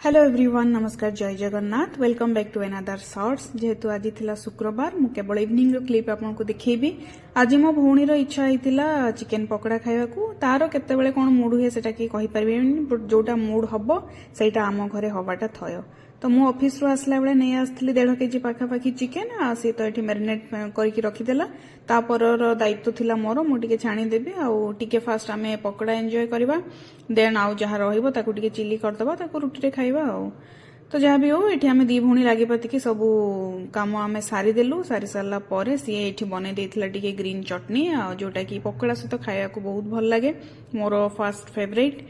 Hello everyone नमस्कार जय Jagannath welcome back to another shorts जेहेतु आज थिला शुक्रवार मु केवल इवनिंग रो क्लिप आपको देखैबी। आज मो भौणी रो इच्छा होइतिला चिकन पकोड़ा खाइबा को तारो केतेबेले कोन मूड हुए सेटा की कहि परबेनी जोटा मूड हबो सेटा आम घरे हवाटा थय। तो मु ऑफिस रो आसला बेले नै आस्थिली 1.5 केजी पाखापाखी चिकेन आ से तो एठी मैरिनेट करके रखिदेला। तापर दायित्व थिला मोर मु टिके छाणी देबी आ टिके फास्ट आमे पकोड़ा एंजॉय करबा देन आउ जहा रहिबो ताकू टिके चिली करदबा ताकू रुटी रे खाइबा आ। तो जहाँ भी हो ये आम दी भौणी लगे पातिकी सबू कम आम सारी देलु सारी सारा पर सी ये बन टे ग्रीन चटनी जोटा कि पकोड़ा सहित खाया को बहुत भल लगे मोर फास्ट फेवरेट।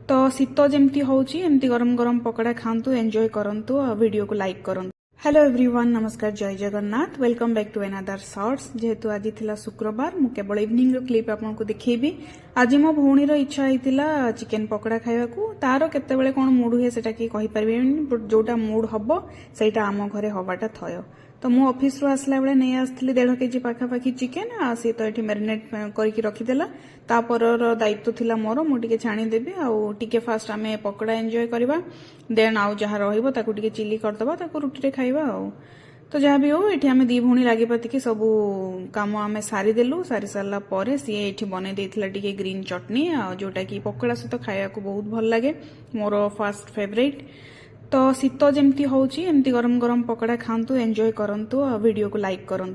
तो शीत जमती होची एमती गरम गरम पकोड़ा खातु एंजॉय करंतु वीडियो को लाइक करंतु। हेलो एवरीवन नमस्कार जय Jagannath welcome back to another shorts जेहेतु आज थिला शुक्रवार मु केवल इवनिंग रो क्लिप आपको देखैबी। आज मो भौणी रो इच्छा होइतिला चिकन पकोड़ा खाइबा को तारो केतेबेले कोन मूड हुए सेटा की कहि परबेनी जोटा मूड हबो सेटा आम घरे हवाटा थय। तो मु ऑफिस रो आसला बेले नै आस्थिली 1.5 केजी पाखापाखी चिकेन आ से तो एठी मैरिनेट करके रखिदेला। तापर दायित्व थिला मोर मु टिके छाणी देबी आ टिके फास्ट आमे पकोड़ा एंजॉय करबा देन आउ जहा रहिबो ताकू टिके चिली करदबा ताकू रुटी रे खाइबा आ। तो जहाँ भी हो ये आम दी भौणी लगे पातिकी सबू कम आम सारी देलु सारी सारा पर सी ये बन टे ग्रीन चटनी जोटा कि पकोड़ा सहित खाया को बहुत भल लगे मोर फास्ट फेवरेट। तो शीत जमती होची एमती गरम गरम पकोड़ा खातु एंजॉय करंतु वीडियो को लाइक करंतु।